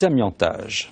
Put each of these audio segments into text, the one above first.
Amiantage.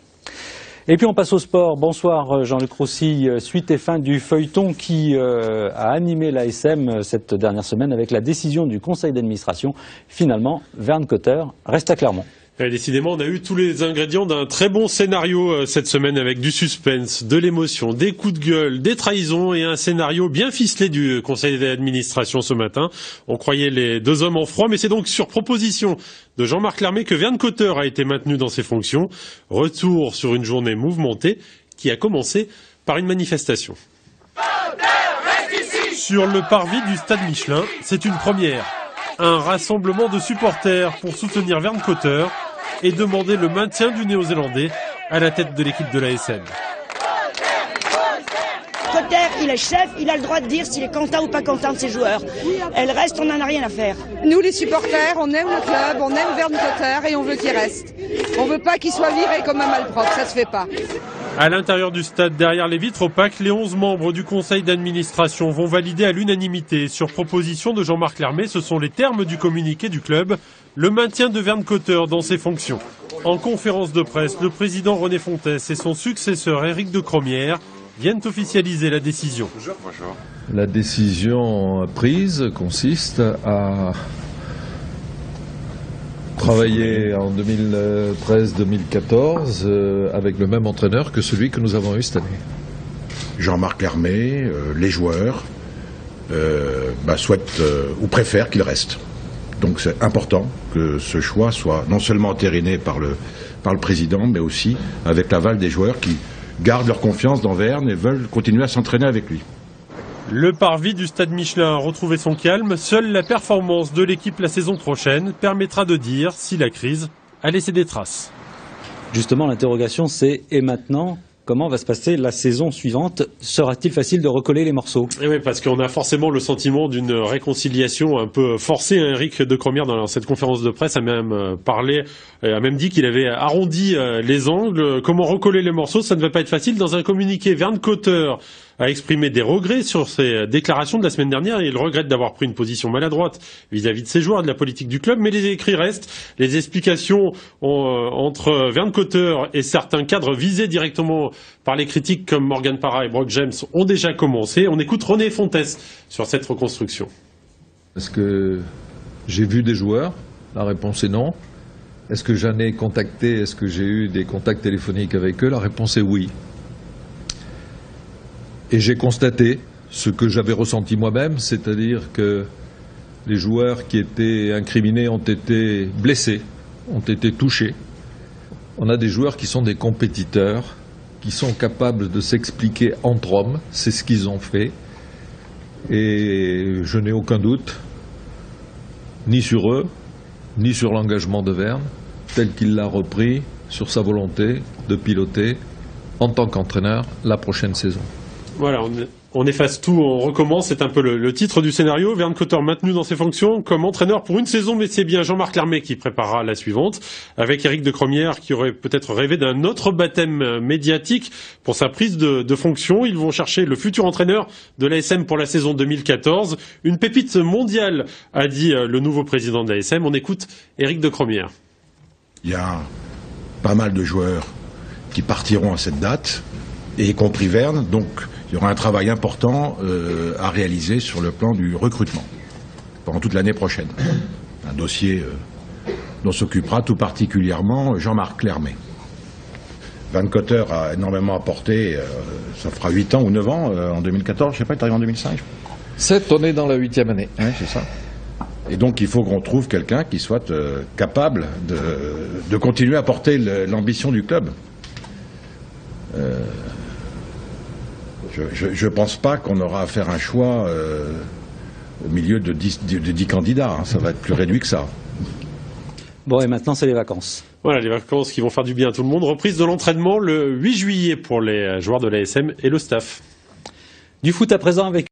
Et puis on passe au sport. Bonsoir Jean-Luc Roussy. Suite et fin du feuilleton qui a animé l'ASM cette dernière semaine avec la décision du conseil d'administration. Finalement, Verne Cotter reste à Clermont. Et décidément, on a eu tous les ingrédients d'un très bon scénario cette semaine avec du suspense, de l'émotion, des coups de gueule, des trahisons et un scénario bien ficelé du conseil d'administration ce matin. On croyait les deux hommes en froid, mais c'est donc sur proposition de Jean-Marc Lermé que Verne Cotter a été maintenu dans ses fonctions. Retour sur une journée mouvementée qui a commencé par une manifestation. Sur le parvis du stade Michelin, c'est une première. Un rassemblement de supporters pour soutenir Verne Cotter et demander le maintien du Néo-Zélandais à la tête de l'équipe de l'ASM. Cotter, il est chef, il a le droit de dire s'il est content ou pas content de ses joueurs. Elle reste, on n'en a rien à faire. Nous, les supporters, on aime le club, on aime Verne Cotter et on veut qu'il reste. On veut pas qu'il soit viré comme un malpropre, ça se fait pas. À l'intérieur du stade, derrière les vitres opaques, les 11 membres du conseil d'administration vont valider à l'unanimité, sur proposition de Jean-Marc Lermé, ce sont les termes du communiqué du club, le maintien de Verne Cotter dans ses fonctions. En conférence de presse, le président René Fontès et son successeur Éric de Cromière viennent officialiser la décision. La décision prise consiste à travailler en 2013-2014 avec le même entraîneur que celui que nous avons eu cette année. Jean-Marc Lermé, les joueurs souhaitent ou préfèrent qu'il reste. Donc c'est important que ce choix soit non seulement entériné par le président, mais aussi avec l'aval des joueurs qui gardent leur confiance dans Verne et veulent continuer à s'entraîner avec lui. Le parvis du stade Michelin a retrouvé son calme. Seule la performance de l'équipe la saison prochaine permettra de dire si la crise a laissé des traces. Justement, l'interrogation c'est et maintenant ? Comment va se passer la saison suivante? Sera-t-il facile de recoller les morceaux? Et oui, parce qu'on a forcément le sentiment d'une réconciliation un peu forcée. Éric de Cromière, dans cette conférence de presse, a même dit qu'il avait arrondi les angles. Comment recoller les morceaux? Ça ne va pas être facile. Dans un communiqué, Verne Cotter a exprimé des regrets sur ses déclarations de la semaine dernière et il regrette d'avoir pris une position maladroite vis-à-vis de ses joueurs, de la politique du club, mais les écrits restent. Les explications entre Verne Cotter et certains cadres visés directement par les critiques comme Morgan Parra et Brock James ont déjà commencé. On écoute René Fontès sur cette reconstruction. Est-ce que j'ai vu des joueurs? La réponse est non. Est-ce que j'en ai contacté? Est-ce que j'ai eu des contacts téléphoniques avec eux? La réponse est oui. Et j'ai constaté ce que j'avais ressenti moi-même, c'est-à-dire que les joueurs qui étaient incriminés ont été blessés, ont été touchés. On a des joueurs qui sont des compétiteurs, qui sont capables de s'expliquer entre hommes, c'est ce qu'ils ont fait. Et je n'ai aucun doute, ni sur eux, ni sur l'engagement de Verne, tel qu'il l'a repris, sur sa volonté de piloter, en tant qu'entraîneur, la prochaine saison. Voilà, on efface tout, on recommence, c'est un peu le titre du scénario. Verne Cotter maintenu dans ses fonctions comme entraîneur pour une saison, mais c'est bien Jean-Marc Lermé qui préparera la suivante, avec Éric de Cromière qui aurait peut-être rêvé d'un autre baptême médiatique pour sa prise de fonction. Ils vont chercher le futur entraîneur de l'ASM pour la saison 2014. Une pépite mondiale, a dit le nouveau président de l'ASM. On écoute Éric de Cromière. Il y a pas mal de joueurs qui partiront à cette date, et y compris Verne, donc il y aura un travail important à réaliser sur le plan du recrutement pendant toute l'année prochaine. Un dossier dont s'occupera tout particulièrement Jean-Marc Lermé. Verne Cotter a énormément apporté, ça fera 8 ans ou 9 ans en 2014, je sais pas, il est arrivé en 2005. 7, on est dans la 8e année. Oui, c'est ça. Et donc il faut qu'on trouve quelqu'un qui soit capable de continuer à porter l'ambition du club. Je ne pense pas qu'on aura à faire un choix au milieu de 10 candidats. Hein. Ça va être plus réduit que ça. Bon, et maintenant, c'est les vacances. Voilà, les vacances qui vont faire du bien à tout le monde. Reprise de l'entraînement le 8 juillet pour les joueurs de l'ASM et le staff. Du foot à présent avec